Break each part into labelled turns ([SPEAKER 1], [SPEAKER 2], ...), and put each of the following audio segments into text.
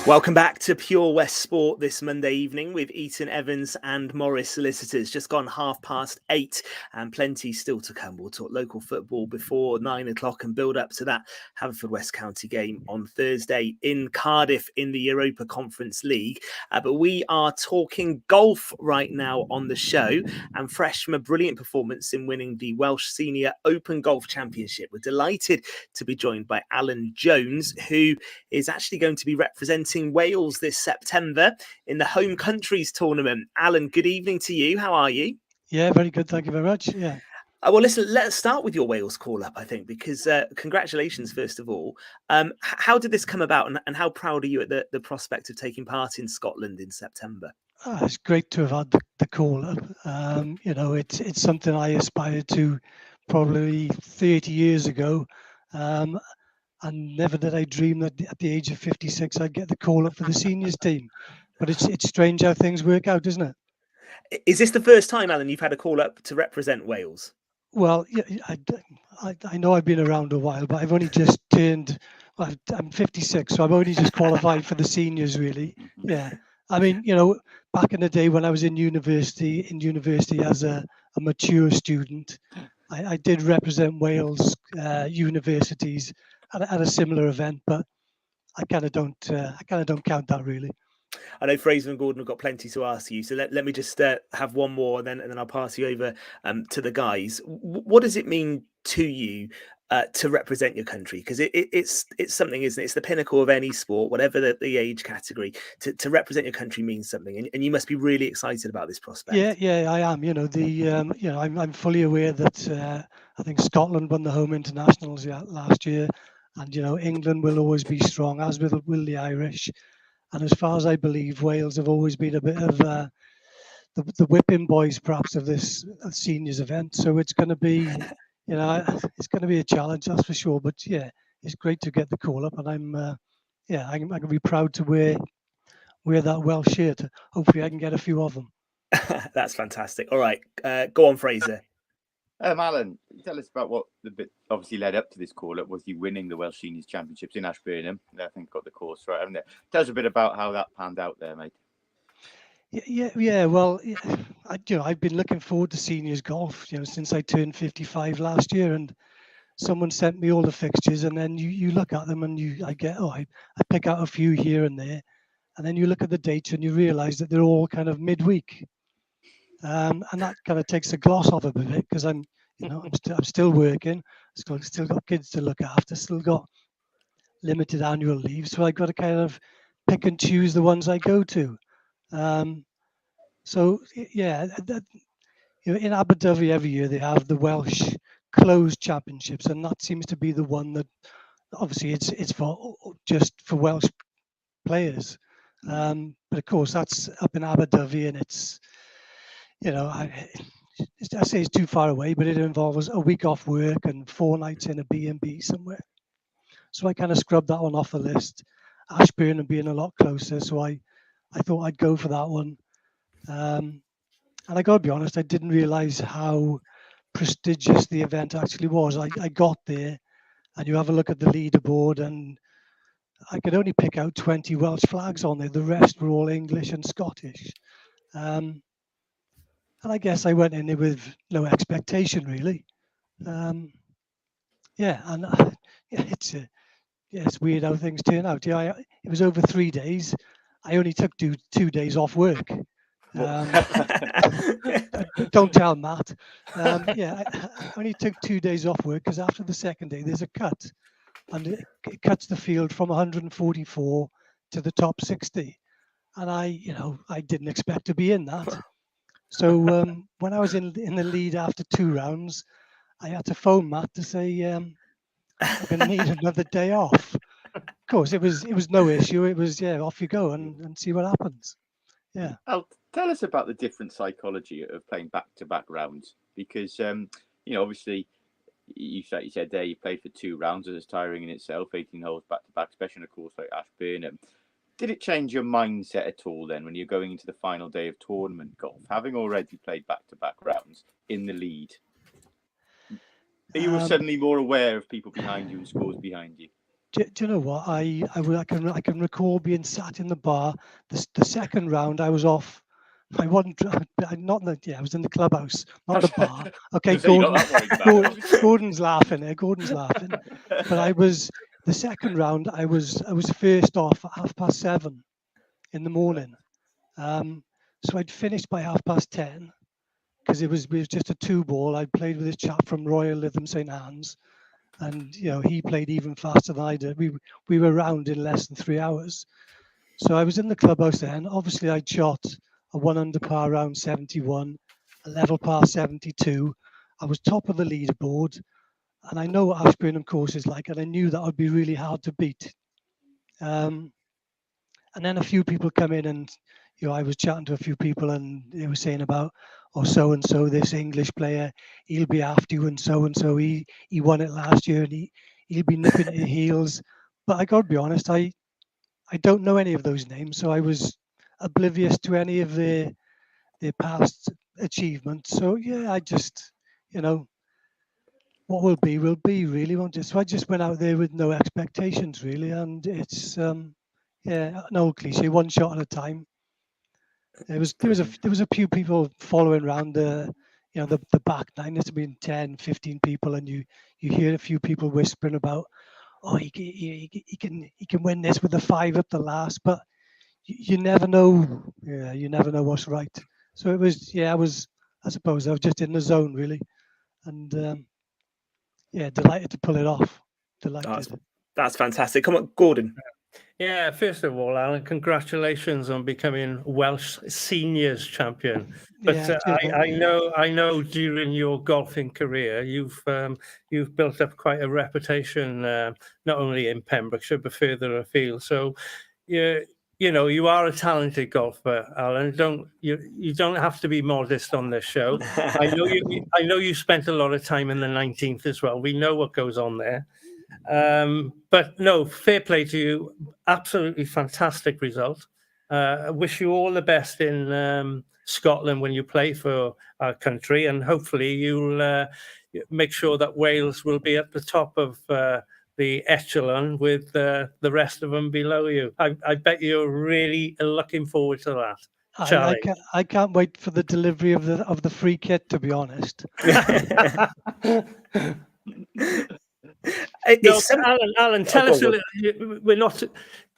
[SPEAKER 1] Welcome back to Pure West Sport this Monday evening with Eaton-Evans and Morris Solicitors. Just gone 8:30 and plenty still to come. We'll talk local football before 9 o'clock and build up to that Haverford-West County game on Thursday in Cardiff in the Europa Conference League. But we are talking golf right now on the show, and fresh from a brilliant performance in winning the Welsh Senior Open Golf Championship. We're delighted to be joined by Alan Jones, who is actually going to be representing Wales this September in the Home Countries tournament. Alan, good evening to you. How are you?
[SPEAKER 2] Yeah, very good. Thank you very much. Yeah.
[SPEAKER 1] Well, listen, let's start with your Wales call-up, I think, because congratulations, first of all. How did this come about, and how proud are you at the prospect of taking part in Scotland in September?
[SPEAKER 2] It's great to have had the call up. It's something I aspired to probably 30 years ago. And never did I dream that at the age of 56 I'd get the call up for the seniors team. But it's strange how things work out, isn't it?
[SPEAKER 1] Is this the first time, Alan, you've had a call-up to represent Wales?
[SPEAKER 2] Well, yeah, I know I've been around a while, but I've only just turned. Well, I'm 56, so I've only just qualified for the seniors, really. Yeah, I mean, back in the day when I was in university as a mature student, I did represent Wales universities at a similar event, but I kind of don't count that really.
[SPEAKER 1] I know Fraser and Gordon have got plenty to ask you, so let me just have one more, and then I'll pass you over to the guys. What does it mean to you to represent your country? Because it's something, isn't it? It's the pinnacle of any sport, whatever the age category. To represent your country means something, and you must be really excited about this prospect.
[SPEAKER 2] Yeah, I am. I'm fully aware that I think Scotland won the home internationals last year, and England will always be strong, as will the Irish. And as far as I believe, Wales have always been a bit of the whipping boys, perhaps, of this seniors event. So it's going to be, it's going to be a challenge, that's for sure. But yeah, it's great to get the call up, and I'm going to be proud to wear that Welsh shirt. Hopefully, I can get a few of them.
[SPEAKER 1] That's fantastic. All right, go on, Fraser.
[SPEAKER 3] Alan, tell us about what the bit obviously led up to this call-up was you winning the Welsh Seniors Championships in Ashburnham. I think got the course right, haven't it? Tell us a bit about how that panned out there, mate.
[SPEAKER 2] Yeah. Well, I've been looking forward to seniors golf, since I turned 55 last year, and someone sent me all the fixtures, and then you look at them and I pick out a few here and there, and then you look at the dates and you realise that they're all kind of midweek. And that kind of takes the gloss off a bit because I'm still working, still got kids to look after, still got limited annual leave, so I got to kind of pick and choose the ones I go to. So yeah, in Abu Dhabi every year they have the Welsh Closed Championships, and that seems to be the one that obviously it's for just for Welsh players. But of course that's up in Abu Dhabi, and it's I say it's too far away, but it involves a week off work and 4 nights in a B&B somewhere. So I kind of scrubbed that one off the list. Ashburnham being a lot closer, so I thought I'd go for that one. And I got to be honest, I didn't realise how prestigious the event actually was. I got there, and you have a look at the leaderboard, and I could only pick out 20 Welsh flags on there. The rest were all English and Scottish. And I guess I went in there with no expectation, really. It's weird how things turn out. Yeah, it was over 3 days. I only took 2 days off work. Don't tell Matt. I only took 2 days off work because after the second day there's a cut, and it cuts the field from 144 to the top 60, and I didn't expect to be in that. So when I was in the lead after 2 rounds, I had to phone Matt to say I'm going to need another day off. Of course, it was no issue. It was off you go and see what happens. Yeah.
[SPEAKER 3] Tell us about the different psychology of playing back-to-back rounds, because obviously you said there you played for 2 rounds, and it's tiring in itself, 18 holes back-to-back, especially in a course like Ashburnham. Did it change your mindset at all then when you're going into the final day of tournament golf, having already played back-to-back rounds in the lead? Are you suddenly more aware of people behind you and scores behind you?
[SPEAKER 2] Do you know what? I can recall being sat in the bar. The second round, I was off. I wasn't not in the, yeah, I was in the clubhouse, not the bar. Okay,
[SPEAKER 3] So you got that one in the
[SPEAKER 2] Gordon's laughing there. Gordon's laughing. But I was the second round. I was first off at 7:30 in the morning. So I'd finished by 10:30 because it was just a 2-ball. I played with this chap from Royal Lytham St Anne's, and he played even faster than I did. We were round in less than 3 hours. So I was in the clubhouse then. Obviously, I'd shot a 1 under par round 71, a level par 72. I was top of the leaderboard, and I know what Ashburnham course is like, and I knew that would be really hard to beat. And then a few people come in, and I was chatting to a few people, and they were saying about, so and so, this English player, he'll be after you, and so he won it last year, and he'll be nipping at your heels. But I got to be honest, I don't know any of those names, so I was oblivious to any of their past achievements. So yeah, I just, what will be really, won't it? So I just went out there with no expectations really, and it's an old cliche, one shot at a time. There was a few people following around the back nine. There's been 10, 15 people, and you hear a few people whispering about, he can win this with a 5 up the last, but you never know. Yeah, you never know what's right. So it was, I suppose I was just in the zone really, and delighted to pull it off. Delighted.
[SPEAKER 1] That's fantastic. Come on, Gordon.
[SPEAKER 4] Yeah, first of all, Alan, congratulations on becoming Welsh Seniors Champion. But I know during your golfing career, you've built up quite a reputation, not only in Pembrokeshire but further afield. So, you are a talented golfer, Alan. You don't have to be modest on this show. I know you spent a lot of time in the 19th as well. We know what goes on there. But no, fair play to you. Absolutely fantastic result. I wish you all the best in Scotland when you play for our country, and hopefully you'll make sure that Wales will be at the top of the echelon with the rest of them below you. I bet you're really looking forward to that. Charlie.
[SPEAKER 2] I can't wait for the delivery of the free kit, to be honest.
[SPEAKER 4] Alan, tell us a little. We're not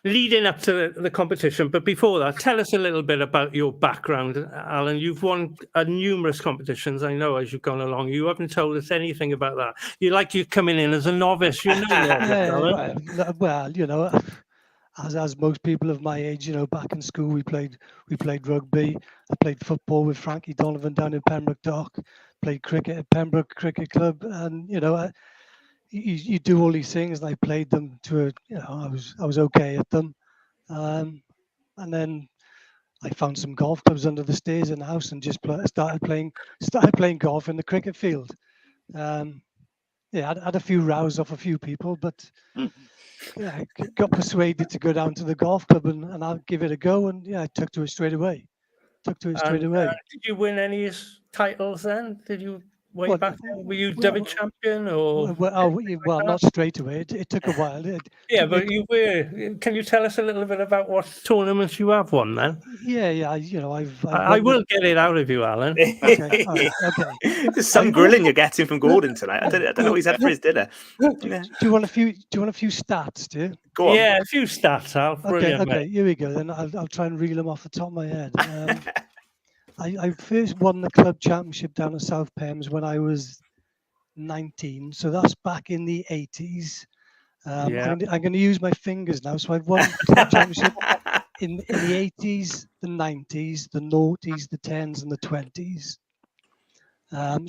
[SPEAKER 4] leading up to the competition, but before that, tell us a little bit about your background, Alan. You've won numerous competitions, I know, as you've gone along. You haven't told us anything about that. You're coming in as a novice,
[SPEAKER 2] Well, as most people of my age, back in school we played rugby. I played football with Frankie Donovan down in Pembroke Dock. Played cricket at Pembroke Cricket Club, and you do all these things, and I played them I was okay at them, and then I found some golf clubs under the stairs in the house and just started playing golf in the cricket field. I had a few rows off a few people, but I got persuaded to go down to the golf club and I'll give it a go, and I took to it straight away.
[SPEAKER 4] Did you win any titles then? Did you? Way back then, were you David champion or?
[SPEAKER 2] Well, not straight away. It took a while.
[SPEAKER 4] But you were. Can you tell us a little bit about what tournaments you have won then?
[SPEAKER 2] Yeah.
[SPEAKER 4] I will get it out of you, Alan.
[SPEAKER 2] Okay.
[SPEAKER 1] There's some grilling you're getting from Gordon tonight. I don't know what he's had for his dinner.
[SPEAKER 2] Do you want a few stats? Do you?
[SPEAKER 1] Go on.
[SPEAKER 4] Yeah, a few stats, Al. Brilliant,
[SPEAKER 2] okay.
[SPEAKER 4] Mate.
[SPEAKER 2] Here we go. Then I'll try and reel them off the top of my head. I first won the club championship down in South Pembs when I was 19, so that's back in the 80s. I'm going to use my fingers now. So I've won the club championship in the 80s, the 90s, the noughties, the 10s, and the 20s.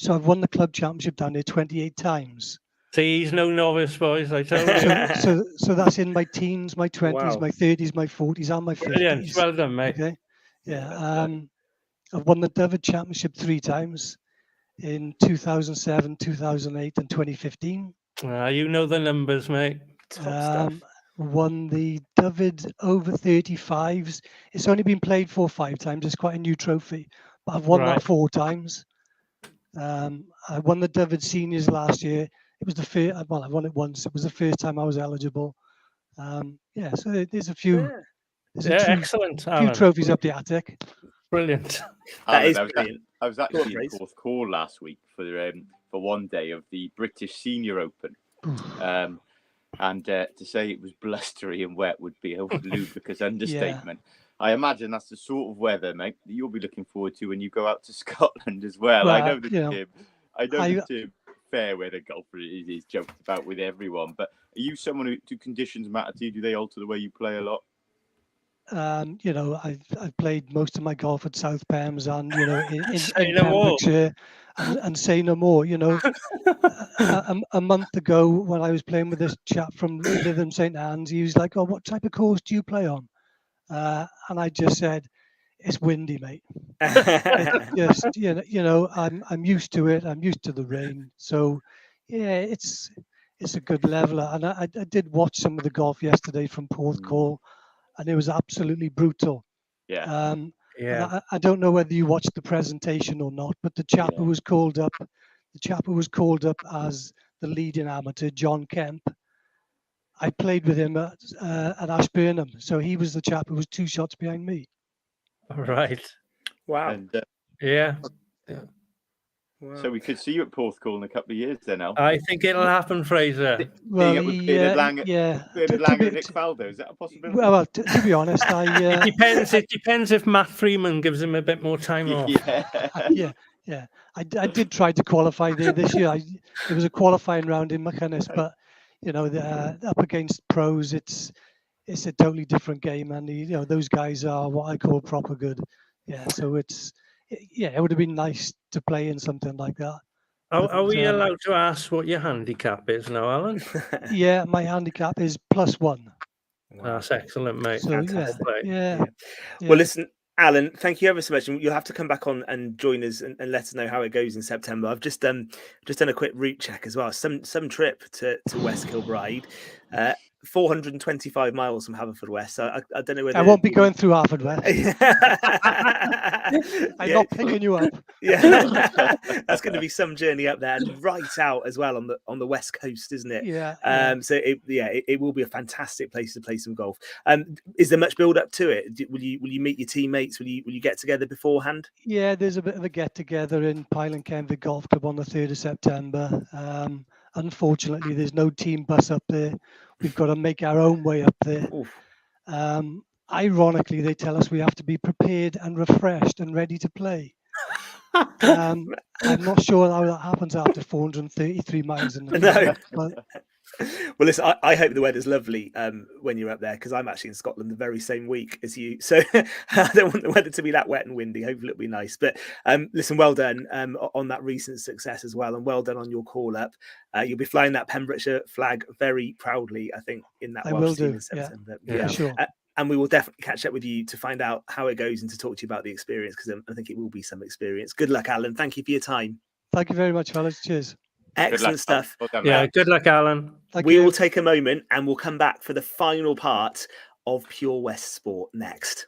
[SPEAKER 2] So I've won the club championship down there 28 times.
[SPEAKER 4] See, he's no novice, boys. I tell you.
[SPEAKER 2] So that's in my teens, my 20s, my 30s, my 40s, and my 50s.
[SPEAKER 4] Brilliant. Well done, mate.
[SPEAKER 2] Okay. Yeah. I've won the David Championship 3 times in 2007, 2008, and 2015.
[SPEAKER 4] You know the numbers, mate.
[SPEAKER 2] Won the David over 35s. It's only been played 4 or 5 times. It's quite a new trophy, but I've won that 4 times. I won the David Seniors last year. It was the first. Well, I won it once. It was the first time I was eligible. Yeah, so there's a few.
[SPEAKER 1] Yeah.
[SPEAKER 2] There's
[SPEAKER 4] Yeah,
[SPEAKER 2] a few,
[SPEAKER 4] excellent,
[SPEAKER 2] few
[SPEAKER 4] Alan.
[SPEAKER 2] trophies up the attic.
[SPEAKER 4] Brilliant.
[SPEAKER 1] That is
[SPEAKER 3] Alan,
[SPEAKER 1] brilliant.
[SPEAKER 3] I was
[SPEAKER 1] Go on,
[SPEAKER 3] actually in
[SPEAKER 1] Fraser.
[SPEAKER 3] Porthcawl last week for one day of the British Senior Open. And to say it was blustery and wet would be a ludicrous understatement. I imagine that's the sort of weather, mate, that you'll be looking forward to when you go out to Scotland as well. I know the term fair weather golfer is joked about with everyone, but are you someone who do conditions matter to you? Do they alter the way you play a lot?
[SPEAKER 2] I've played most of my golf at South Pams and in
[SPEAKER 4] Say no more.
[SPEAKER 2] Pembrokeshire, and say no more. A month ago when I was playing with this chap from Lytham St Anne's, he was like, "Oh, what type of course do you play on?" And I just said, "It's windy, mate." It's just I'm used to it. I'm used to the rain, so yeah, it's a good leveler. And I did watch some of the golf yesterday from Porthcawl, and it was absolutely brutal.
[SPEAKER 3] Yeah.
[SPEAKER 2] And I don't know whether you watched the presentation or not, but the chap who was called up as the leading amateur, John Kemp, I played with him at Ashburnham, so he was the chap who was 2 shots behind me.
[SPEAKER 4] Right.
[SPEAKER 1] Wow.
[SPEAKER 3] And,
[SPEAKER 4] Yeah.
[SPEAKER 1] Wow.
[SPEAKER 3] So we could see you at Porthcawl in a couple of years then, Al.
[SPEAKER 4] I think it'll happen, Fraser.
[SPEAKER 2] Well,
[SPEAKER 3] Bernard Langer and Nick Faldo, is that a possibility?
[SPEAKER 2] Well, to be honest,
[SPEAKER 4] It depends if Matt Freeman gives him a bit more time off.
[SPEAKER 2] Yeah. I did try to qualify there this year. There was a qualifying round in McInnes, but up against pros, it's a totally different game, and those guys are what I call proper good. Yeah, so it would have been nice to play in something like that.
[SPEAKER 4] Are we allowed to ask what your handicap is now, Alan?
[SPEAKER 2] Yeah, my handicap is +1.
[SPEAKER 1] Wow.
[SPEAKER 4] That's excellent, mate.
[SPEAKER 2] So,
[SPEAKER 4] Fantastic.
[SPEAKER 2] Yeah.
[SPEAKER 1] Well, listen, Alan, thank you ever so much. You'll have to come back on and join us and let us know how it goes in September. I've just done a quick route check as well. Some trip to West Kilbride, 425 miles from Haverfordwest. So I don't know whether
[SPEAKER 2] I won't be going through Haverfordwest. I'm not picking you up.
[SPEAKER 1] Yeah, that's going to be some journey up there, and right out as well on the west coast, isn't it?
[SPEAKER 2] Yeah.
[SPEAKER 1] So it will be a fantastic place to play some golf. Is there much build up to it? Will you meet your teammates? Will you get together beforehand?
[SPEAKER 2] Yeah, there's a bit of a get together in Pyle Kenfig Golf Club on the 3rd of September. Unfortunately, there's no team bus up there. We've got to make our own way up there. Ironically, they tell us we have to be prepared and refreshed and ready to play. I'm not sure how that happens after 433 miles in the
[SPEAKER 1] No. Well, listen, I hope the weather's lovely when you're up there, because I'm actually in Scotland the very same week as you. So I don't want the weather to be that wet and windy. Hopefully it'll be nice. But listen, well done on that recent success as well. And well done on your call up. You'll be flying that Pembrokeshire flag very proudly, I think, in that Welsh team in September.
[SPEAKER 2] Yeah, sure.
[SPEAKER 1] And we will definitely catch up with you to find out how it goes and to talk to you about the experience, because I think it will be some experience. Good luck, Alan. Thank you for your time.
[SPEAKER 2] Thank you very much, fellas. Cheers.
[SPEAKER 1] Excellent stuff.
[SPEAKER 3] Well done,
[SPEAKER 4] Yeah, good luck, Alan.
[SPEAKER 1] We will take a moment and we'll come back for the final part of Pure West Sport next.